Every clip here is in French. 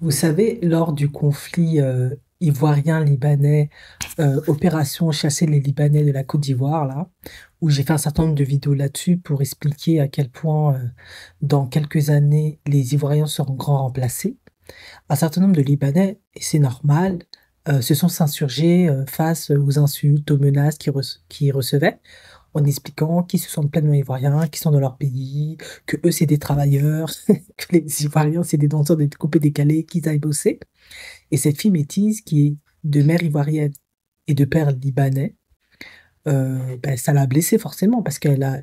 Vous savez, lors du conflit ivoirien-libanais, opération chasser les Libanais de la Côte d'Ivoire, là, où j'ai fait un certain nombre de vidéos là-dessus pour expliquer à quel point, dans quelques années, les Ivoiriens seront grand remplacés. Un certain nombre de Libanais, et c'est normal, se sont insurgés face aux insultes, aux menaces qu'ils recevaient, en expliquant qu'ils se sentent pleinement ivoiriens, qu'ils sont dans leur pays, que eux c'est des travailleurs, que les Ivoiriens c'est des danseurs des coupés décalés, qu'ils aillent bosser. Et cette fille métisse qui est de mère ivoirienne et de père libanais, ben, ça l'a blessée forcément parce qu'elle a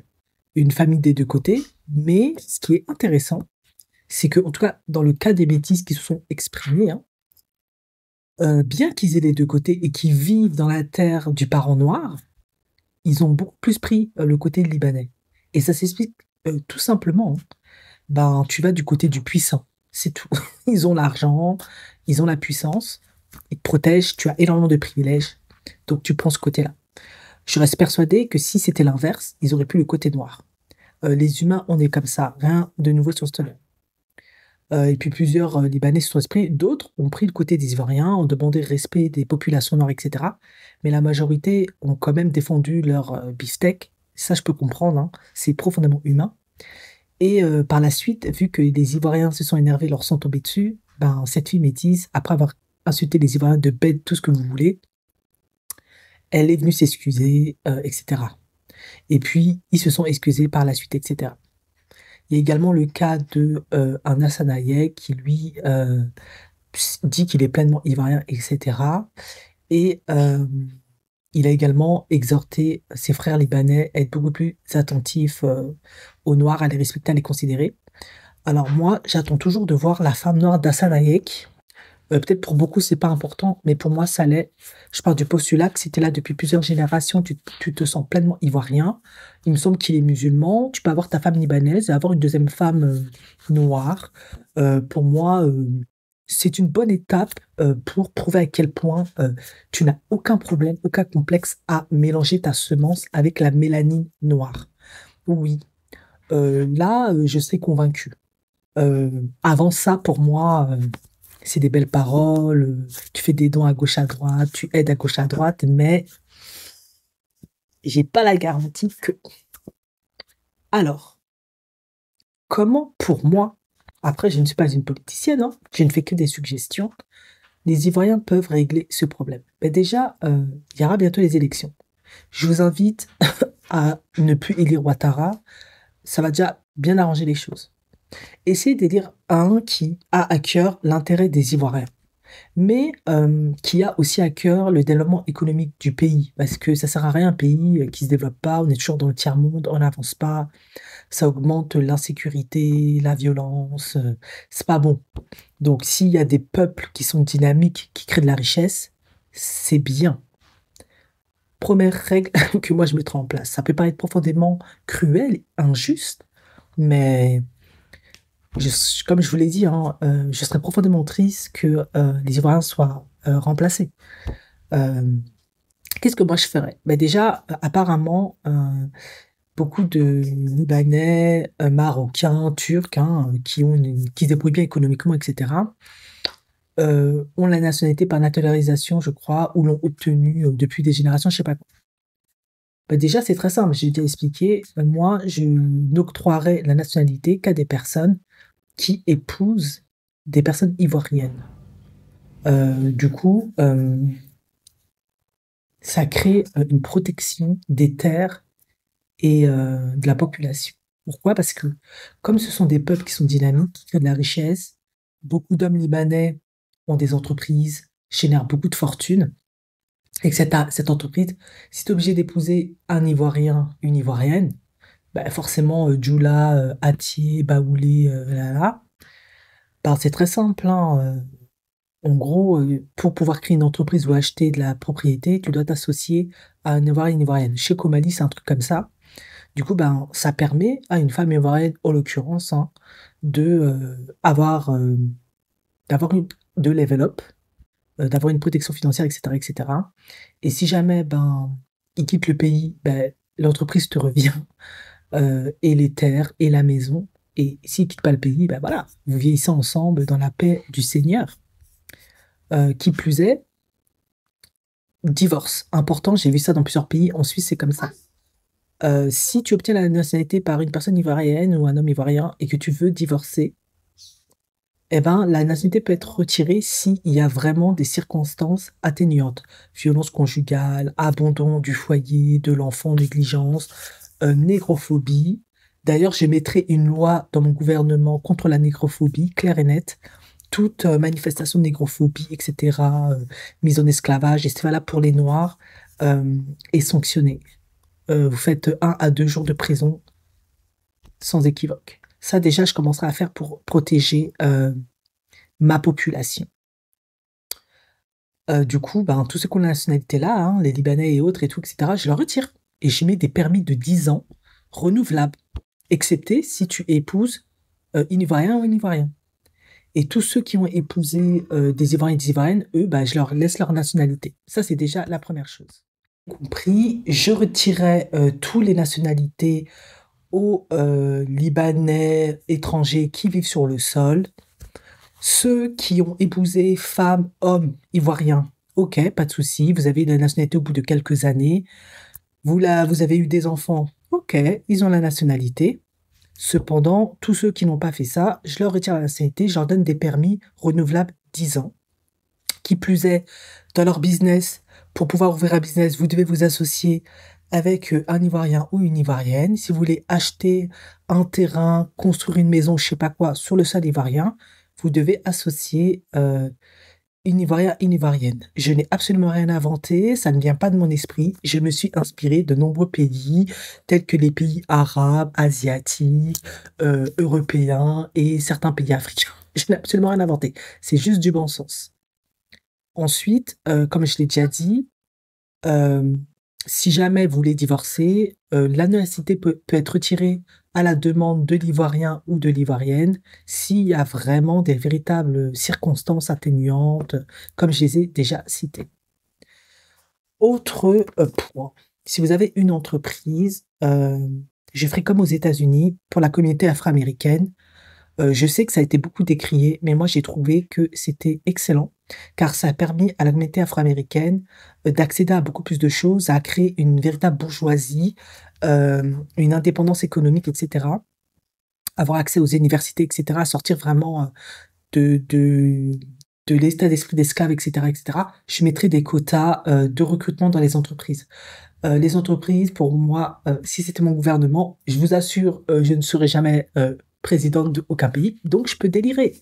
une famille des deux côtés. Mais ce qui est intéressant, c'est que, en tout cas, dans le cas des métis qui se sont exprimés, hein, bien qu'ils aient les deux côtés et qu'ils vivent dans la terre du parent noir, ils ont beaucoup plus pris le côté libanais. Et ça s'explique tout simplement. Hein. Ben, tu vas du côté du puissant. C'est tout. Ils ont l'argent, ils ont la puissance, ils te protègent, tu as énormément de privilèges. Donc tu prends ce côté-là. Je reste persuadé que si c'était l'inverse, ils auraient pu le côté noir. Les humains, on est comme ça. Rien de nouveau sur ce terrain. Et puis plusieurs Libanais se sont exprimés. D'autres ont pris le côté des Ivoiriens, ont demandé le respect des populations noires, etc. Mais la majorité ont quand même défendu leur beefsteak. Ça, je peux comprendre. Hein. C'est profondément humain. Et par la suite, vu que les Ivoiriens se sont énervés, leur sont tombés dessus, ben, cette fille métisse, après avoir insulté les Ivoiriens de bêtes, tout ce que vous voulez, elle est venue s'excuser, etc. Et puis, ils se sont excusés par la suite, etc. Il y a également le cas de un Hassan Hayek qui, lui, dit qu'il est pleinement ivoirien, etc. Et il a également exhorté ses frères libanais à être beaucoup plus attentifs aux Noirs, à les respecter, à les considérer. Alors moi, j'attends toujours de voir la femme noire d'Hassan Hayek. Peut-être pour beaucoup, c'est pas important, mais pour moi, ça l'est. Je pars du postulat que si tu es là depuis plusieurs générations, tu te sens pleinement ivoirien. Il me semble qu'il est musulman. Tu peux avoir ta femme libanaise et avoir une deuxième femme noire. Pour moi, c'est une bonne étape pour prouver à quel point tu n'as aucun problème, aucun complexe à mélanger ta semence avec la mélanine noire. Oui, là, je serai convaincu. Avant ça, pour moi, c'est des belles paroles, tu fais des dons à gauche à droite, tu aides à gauche à droite, mais j'ai pas la garantie que. Alors, comment pour moi, après je ne suis pas une politicienne, hein, je ne fais que des suggestions, les Ivoiriens peuvent régler ce problème? Ben déjà, il y aura bientôt les élections. Je vous invite à ne plus élire Ouattara, ça va déjà bien arranger les choses. Essayez d'élire un qui a à cœur l'intérêt des Ivoiriens, mais qui a aussi à cœur le développement économique du pays, parce que ça sert à rien un pays qui se développe pas, on est toujours dans le tiers-monde, on n'avance pas, ça augmente l'insécurité, la violence, c'est pas bon. Donc s'il y a des peuples qui sont dynamiques, qui créent de la richesse, c'est bien. Première règle que moi je mettrai en place. Ça peut paraître profondément cruel, injuste, mais comme je vous l'ai dit, hein, je serais profondément triste que les Ivoiriens soient remplacés. Euh, Qu'est-ce que moi je ferais? Ben déjà, apparemment, beaucoup de Libanais, Marocains, Turcs, hein, qui se débrouillent bien économiquement, etc., ont la nationalité par naturalisation, je crois, ou l'ont obtenue depuis des générations, je sais pas quoi. Ben déjà, c'est très simple, j'ai déjà expliqué. Moi, je n'octroierai la nationalité qu'à des personnes qui épousent des personnes ivoiriennes. Du coup, ça crée une protection des terres et de la population. Pourquoi? Parce que comme ce sont des peuples qui sont dynamiques, qui créent de la richesse, beaucoup d'hommes libanais ont des entreprises, génèrent beaucoup de fortune, et que cette entreprise, si tu es obligé d'épouser un Ivoirien, une Ivoirienne, bah forcément, Djoula, Atié, Baoulé, là, là, bah, c'est très simple, hein, en gros, pour pouvoir créer une entreprise ou acheter de la propriété, tu dois t'associer à un Ivoirien, une Ivoirienne. Chez Comali, c'est un truc comme ça. Du coup, ben, ça permet à une femme ivoirienne, en l'occurrence, hein, de d'avoir de level up, d'avoir une protection financière, etc., etc. Et si jamais, ben, il quitte le pays, ben, l'entreprise te revient, et les terres et la maison. Et s'ils quittent pas le pays, ben voilà, vous vieillissez ensemble dans la paix du Seigneur. Qui plus est, divorce. Important, j'ai vu ça dans plusieurs pays. En Suisse, c'est comme ça. Si tu obtiens la nationalité par une personne ivoirienne ou un homme ivoirien et que tu veux divorcer, eh ben, la nationalité peut être retirée s'il y a vraiment des circonstances atténuantes. Violence conjugale, abandon du foyer, de l'enfant, négligence, négrophobie. D'ailleurs, je mettrai une loi dans mon gouvernement contre la négrophobie, claire et nette. Toute manifestation de négrophobie, etc., mise en esclavage, et c'est valable pour les Noirs, est sanctionnée. Vous faites 1 à 2 jours de prison sans équivoque. Ça, déjà, je commencerai à faire pour protéger ma population. Du coup, ben, tous ceux qui ont la nationalité là, hein, les Libanais et autres et tout, etc., je leur retire. Et je mets des permis de 10 ans renouvelables, excepté si tu épouses une Ivoirienne ou un Ivoirien. Et tous ceux qui ont épousé des Ivoiriens et des Ivoiriennes, eux, ben, je leur laisse leur nationalité. Ça, c'est déjà la première chose. Compris, je retirais tous les nationalités aux Libanais étrangers qui vivent sur le sol. Ceux qui ont épousé femmes, hommes, ivoiriens, ok, pas de souci, vous avez la nationalité au bout de quelques années. Vous avez eu des enfants, ok, ils ont la nationalité. Cependant, tous ceux qui n'ont pas fait ça, je leur retire la nationalité, je leur donne des permis renouvelables 10 ans. Qui plus est, dans leur business, pour pouvoir ouvrir un business, vous devez vous associer avec un Ivoirien ou une Ivoirienne. Si vous voulez acheter un terrain, construire une maison, je sais pas quoi, sur le sol ivoirien, vous devez associer une Ivoirienne et une Ivoirienne. Je n'ai absolument rien inventé, ça ne vient pas de mon esprit. Je me suis inspiré de nombreux pays, tels que les pays arabes, asiatiques, européens et certains pays africains. Je n'ai absolument rien inventé. C'est juste du bon sens. Ensuite, comme je l'ai déjà dit, si jamais vous voulez divorcer, la nationalité peut être retirée à la demande de l'Ivoirien ou de l'Ivoirienne s'il y a vraiment des véritables circonstances atténuantes, comme je les ai déjà citées. Autre point, si vous avez une entreprise, je ferai comme aux États-Unis pour la communauté afro-américaine. Je sais que ça a été beaucoup décrié, mais moi j'ai trouvé que c'était excellent, car ça a permis à la communauté afro-américaine d'accéder à beaucoup plus de choses, à créer une véritable bourgeoisie, une indépendance économique, etc., avoir accès aux universités, etc., à sortir vraiment de, de, de l'état d'esprit d'esclave, etc., etc. Je mettrai des quotas de recrutement dans les entreprises. Les entreprises, pour moi, si c'était mon gouvernement, je vous assure, je ne serais jamais présidente d'aucun pays, donc je peux délirer.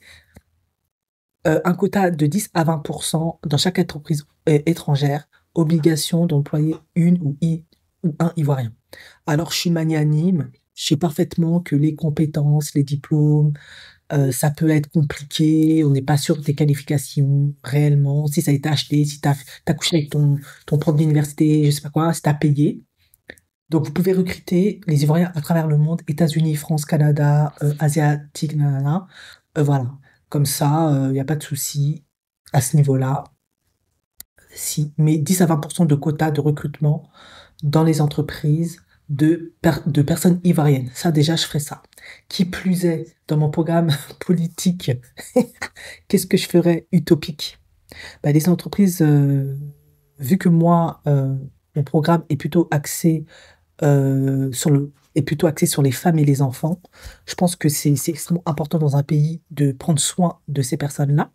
Un quota de 10 à 20% dans chaque entreprise étrangère, obligation d'employer une ou un Ivoirien. Alors, je suis magnanime, je sais parfaitement que les compétences, les diplômes, ça peut être compliqué, on n'est pas sûr de tes qualifications réellement, si ça a été acheté, si t'as couché avec ton prof d'université, je sais pas quoi, si t'as payé. Donc, vous pouvez recruter les Ivoiriens à travers le monde, États-Unis, France, Canada, Asiatique, nanana. Voilà. Comme ça, il n'y a pas de souci à ce niveau-là. Si, mais 10 à 20% de quotas de recrutement dans les entreprises de personnes ivoiriennes. Ça, déjà, je ferai ça. Qui plus est, dans mon programme politique, qu'est-ce que je ferais utopique? Bah, les entreprises, vu que moi, mon programme est plutôt axé est plutôt axé sur les femmes et les enfants. Je pense que c'est extrêmement important dans un pays de prendre soin de ces personnes-là.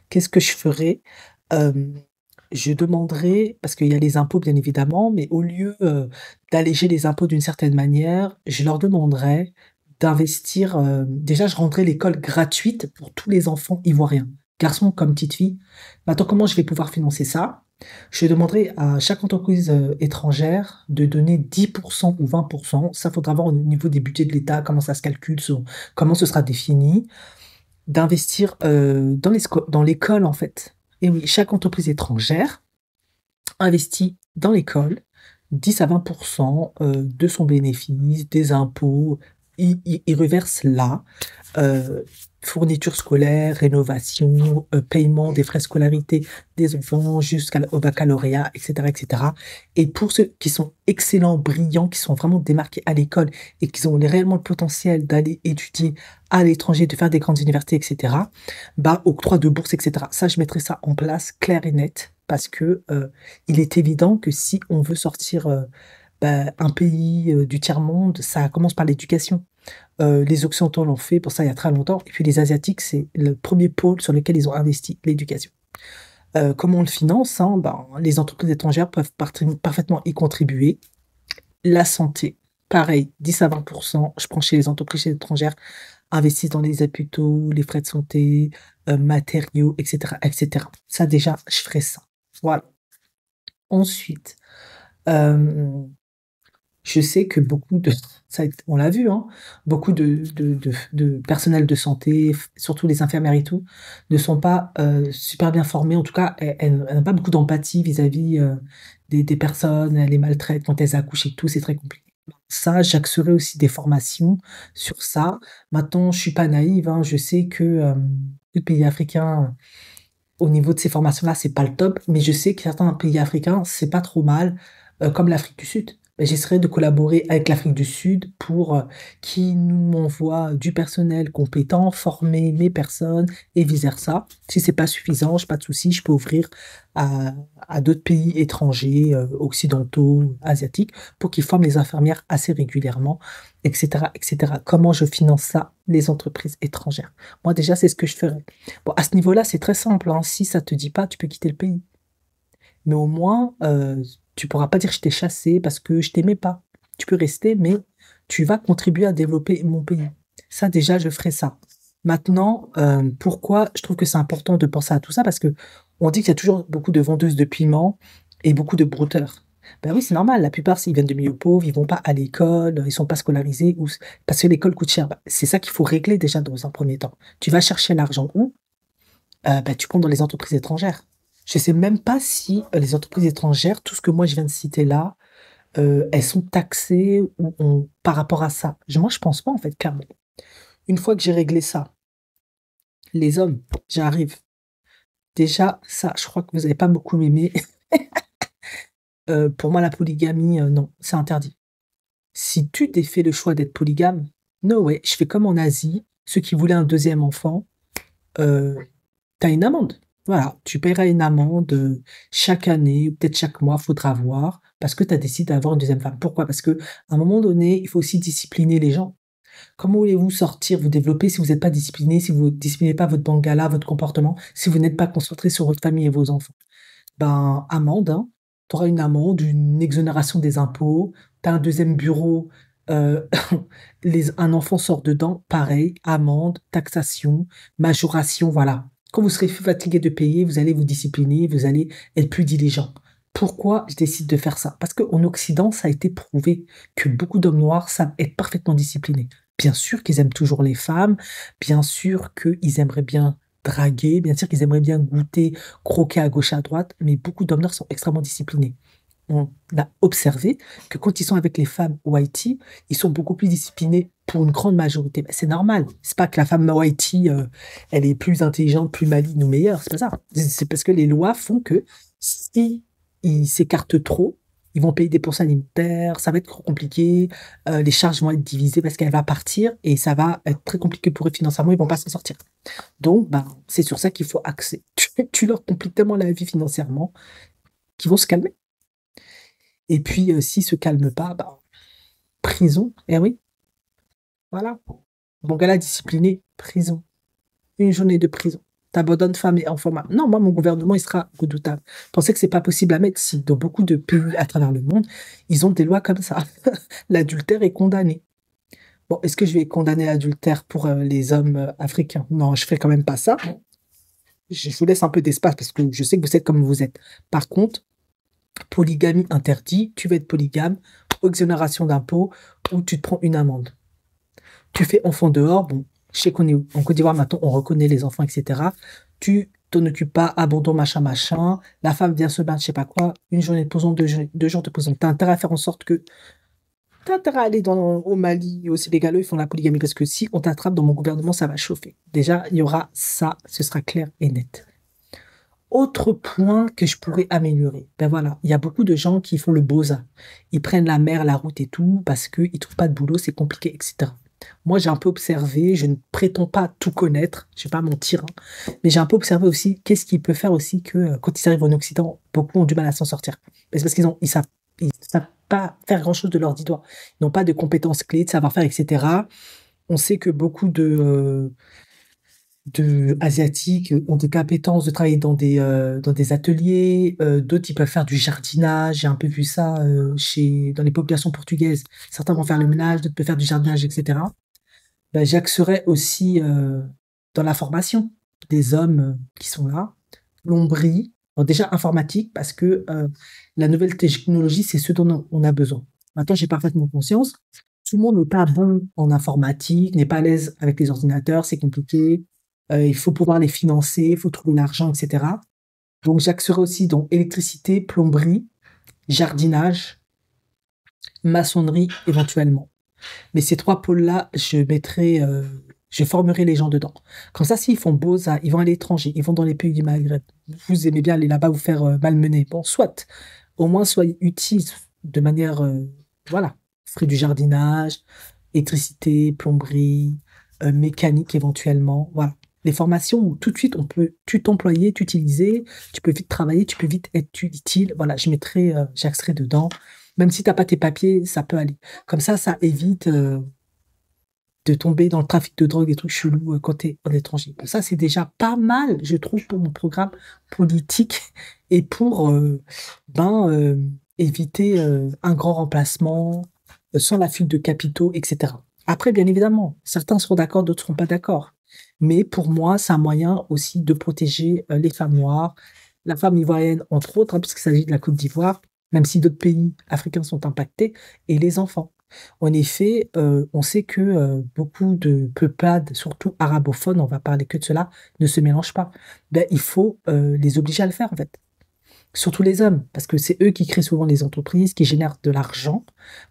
Qu'est-ce que je ferais? Je demanderais, parce qu'il y a les impôts bien évidemment, mais au lieu d'alléger les impôts d'une certaine manière, je leur demanderais d'investir. Déjà, je rendrais l'école gratuite pour tous les enfants ivoiriens, garçons comme petites filles. Maintenant, comment je vais pouvoir financer ça? Je demanderai à chaque entreprise étrangère de donner 10% ou 20%. Ça, faudra voir au niveau des budgets de l'État, comment ça se calcule, comment ce sera défini, d'investir dans l'école, en fait. Et oui, chaque entreprise étrangère investit dans l'école 10 à 20% de son bénéfice, des impôts, il reverse là. fourniture scolaire, rénovation, paiement des frais de scolarité des enfants jusqu'au baccalauréat, etc., etc. Et pour ceux qui sont excellents, brillants, qui sont vraiment démarqués à l'école et qui ont réellement le potentiel d'aller étudier à l'étranger, de faire des grandes universités, etc., bah, octroi de bourse, etc. Ça, je mettrai ça en place clair et net parce que il est évident que si on veut sortir bah, un pays du tiers-monde, ça commence par l'éducation. Les Occidentaux l'ont fait pour ça il y a très longtemps. Et puis les Asiatiques, c'est le premier pôle sur lequel ils ont investi, l'éducation. Comment on le finance, hein, ben, les entreprises étrangères peuvent parfaitement y contribuer. La santé, pareil, 10 à 20%, je prends chez les entreprises étrangères, investissent dans les hôpitaux, les frais de santé, matériaux, etc., etc. Ça déjà, je ferai ça. Voilà. Ensuite, euh, je sais que beaucoup de, on l'a vu, hein, beaucoup de personnel de santé, surtout les infirmières et tout, ne sont pas super bien formés. En tout cas, elles n'ont pas beaucoup d'empathie vis-à-vis des personnes, elles les maltraitent quand elles accouchent et tout, c'est très compliqué. Ça, j'axerai aussi des formations sur ça. Maintenant, je suis pas naïve, hein, je sais que les pays africains, au niveau de ces formations-là, c'est pas le top, mais je sais que certains pays africains, c'est pas trop mal, comme l'Afrique du Sud. Ben, j'essaierai de collaborer avec l'Afrique du Sud pour qu'ils nous envoient du personnel compétent, former mes personnes et vice-versa. Si c'est pas suffisant, j'ai pas de souci, je peux ouvrir à d'autres pays étrangers, occidentaux, asiatiques, pour qu'ils forment les infirmières assez régulièrement, etc., etc. Comment je finance ça? Les entreprises étrangères. Moi, déjà, c'est ce que je ferais. Bon, à ce niveau-là, c'est très simple, hein. Si ça te dit pas, tu peux quitter le pays. Mais au moins, tu pourras pas dire je t'ai chassé parce que je t'aimais pas. Tu peux rester, mais tu vas contribuer à développer mon pays. Ça, déjà, je ferai ça. Maintenant, pourquoi je trouve que c'est important de penser à tout ça? Parce que on dit qu'il y a toujours beaucoup de vendeuses de piments et beaucoup de brouteurs. Ben oui, c'est normal. La plupart, ils viennent de milieux pauvres, ils vont pas à l'école, ils sont pas scolarisés, ou parce que l'école coûte cher. Ben, c'est ça qu'il faut régler déjà dans un premier temps. Tu vas chercher l'argent où? Ben, tu comptes dans les entreprises étrangères. Je sais même pas si les entreprises étrangères, tout ce que moi je viens de citer là, elles sont taxées par rapport à ça. Moi, je pense pas en fait, clairement. Une fois que j'ai réglé ça, les hommes, j'arrive. Déjà, ça, je crois que vous n'avez pas beaucoup aimé. Pour moi, la polygamie, non, c'est interdit. Si tu t'es fait le choix d'être polygame, no way, je fais comme en Asie, ceux qui voulaient un deuxième enfant, euh, t'as une amende. Voilà, tu paieras une amende chaque année, ou peut-être chaque mois, faudra voir, parce que tu as décidé d'avoir une deuxième femme. Pourquoi? Parce que à un moment donné, il faut aussi discipliner les gens. Comment voulez-vous sortir, vous développer si vous n'êtes pas discipliné, si vous ne disciplinez pas votre bangala, votre comportement, si vous n'êtes pas concentré sur votre famille et vos enfants? Ben, amende, hein. Tu auras une amende, une exonération des impôts, tu as un deuxième bureau, euh, un enfant sort dedans, pareil, amende, taxation, majoration, voilà. Quand vous serez fatigué de payer, vous allez vous discipliner, vous allez être plus diligent. Pourquoi je décide de faire ça? Parce qu'en Occident, ça a été prouvé que beaucoup d'hommes noirs savent être parfaitement disciplinés. Bien sûr qu'ils aiment toujours les femmes, bien sûr qu'ils aimeraient bien draguer, bien sûr qu'ils aimeraient bien goûter, croquer à gauche à droite, mais beaucoup d'hommes noirs sont extrêmement disciplinés. On a observé que quand ils sont avec les femmes whitey, ils sont beaucoup plus disciplinés pour une grande majorité. Ben, c'est normal. C'est pas que la femme whitey, elle est plus intelligente, plus maligne ou meilleure. C'est pas ça. C'est parce que les lois font que si ils s'écartent trop, ils vont payer des pourcents alimentaires, ça va être trop compliqué, les charges vont être divisées parce qu'elle va partir et ça va être très compliqué pour eux financièrement, ils vont pas s'en sortir. Donc, ben, c'est sur ça qu'il faut axer. Tu leur compliques tellement la vie financièrement qu'ils vont se calmer. Et puis, s'ils se calment pas, bah, prison. Eh oui, voilà. Bon gars là, discipliné, prison. Une journée de prison. T'abandonnes femme et enfant. Non, moi, mon gouvernement, il sera redoutable. Pensez que c'est pas possible à mettre si, dans beaucoup de pays à travers le monde, ils ont des lois comme ça. L'adultère est condamné. Bon, est-ce que je vais condamner l'adultère pour les hommes africains? Non, je fais quand même pas ça. Je vous laisse un peu d'espace parce que je sais que vous êtes comme vous êtes. Par contre, polygamie interdit, tu veux être polygame, exonération d'impôts, ou tu te prends une amende. Tu fais enfant dehors, bon, je sais qu'on est en Côte d'Ivoire maintenant, on reconnaît les enfants, etc. Tu t'en occupes pas, abandon, machin, machin, la femme vient se battre, je sais pas quoi, une journée de prison, deux jours de prison. T'as intérêt à faire en sorte que T'as intérêt à aller au Mali, au Sénégal, eux, ils font la polygamie parce que si on t'attrape dans mon gouvernement, ça va chauffer. Déjà, il y aura ça, ce sera clair et net. Autre point que je pourrais améliorer. Ben voilà, il y a beaucoup de gens qui font le beaux-arts. Ils prennent la mer, la route et tout parce qu'ils trouvent pas de boulot, c'est compliqué, etc. Moi, j'ai un peu observé, je ne prétends pas tout connaître, je vais pas mentir, hein, mais j'ai un peu observé aussi qu'est-ce qui peut faire aussi que quand ils arrivent en Occident, beaucoup ont du mal à s'en sortir. Ben, c'est parce ils savent pas faire grand-chose de leurs dix doigts. Ils n'ont pas de compétences clés, de savoir-faire, etc. On sait que beaucoup de asiatiques ont des compétences de travailler dans des ateliers, d'autres ils peuvent faire du jardinage, j'ai un peu vu ça dans les populations portugaises. Certains vont faire le ménage, d'autres peuvent faire du jardinage, etc. Ben, j'axerais aussi dans la formation des hommes qui sont là, plomberie, bon, déjà informatique, parce que la nouvelle technologie, c'est ce dont on a besoin. Maintenant, j'ai parfaitement conscience, tout le monde n'est pas bon en informatique, n'est pas à l'aise avec les ordinateurs, c'est compliqué, il faut pouvoir les financer, il faut trouver l'argent, etc. Donc, j'axerai aussi dans électricité, plomberie, jardinage, maçonnerie éventuellement. Mais ces trois pôles-là, je formerai les gens dedans. Comme ça, s'ils font Beaux-Arts, ils vont à l'étranger, ils vont dans les pays du Maghreb. Vous aimez bien aller là-bas vous faire malmener. Bon, soit. Au moins, soyez utiles de manière, voilà. Vous ferez du jardinage, électricité, plomberie, mécanique éventuellement. Voilà. Les formations où tout de suite, tu t'employer, t'utiliser, tu peux vite travailler, tu peux vite être utile. Voilà, j'axerai dedans. Même si t'as pas tes papiers, ça peut aller. Comme ça évite de tomber dans le trafic de drogue et trucs chelous quand t'es en étranger. Bon, ça, c'est déjà pas mal, je trouve, pour mon programme politique et pour éviter un grand remplacement sans la fuite de capitaux, etc. Après, bien évidemment, certains seront d'accord, d'autres seront pas d'accord. Mais pour moi, c'est un moyen aussi de protéger les femmes noires, la femme ivoirienne, entre autres, hein, puisqu'il s'agit de la Côte d'Ivoire, même si d'autres pays africains sont impactés, et les enfants. En effet, on sait que beaucoup de peuplades, surtout arabophones, on va parler que de cela, ne se mélangent pas. Ben, il faut les obliger à le faire, en fait. Surtout les hommes, parce que c'est eux qui créent souvent les entreprises, qui génèrent de l'argent.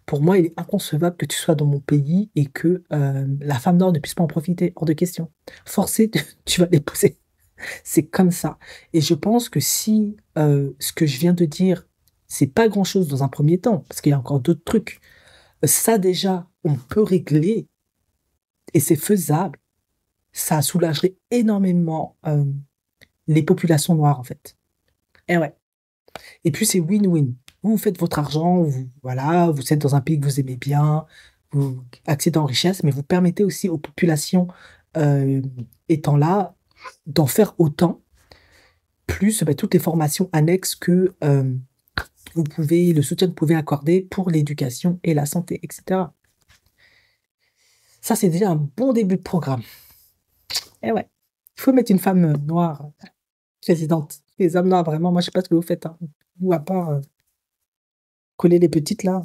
Pour moi, il est inconcevable que tu sois dans mon pays et que la femme noire ne puisse pas en profiter, hors de question. Forcé, tu vas l'épouser. C'est comme ça. Et je pense que si ce que je viens de dire, c'est pas grand-chose dans un premier temps, parce qu'il y a encore d'autres trucs, ça déjà, on peut régler et c'est faisable. Ça soulagerait énormément les populations noires, en fait. Et ouais. Et puis c'est win-win. Vous faites votre argent, voilà, vous êtes dans un pays que vous aimez bien, vous accédez en richesse, mais vous permettez aussi aux populations euh, étant là d'en faire autant, plus toutes les formations annexes que le soutien que vous pouvez accorder pour l'éducation et la santé, etc. Ça, c'est déjà un bon début de programme. Et ouais, il faut mettre une femme noire présidente. Les hommes noirs, vraiment, moi, je sais pas ce que vous faites, hein. Vous, à part coller les petites, là.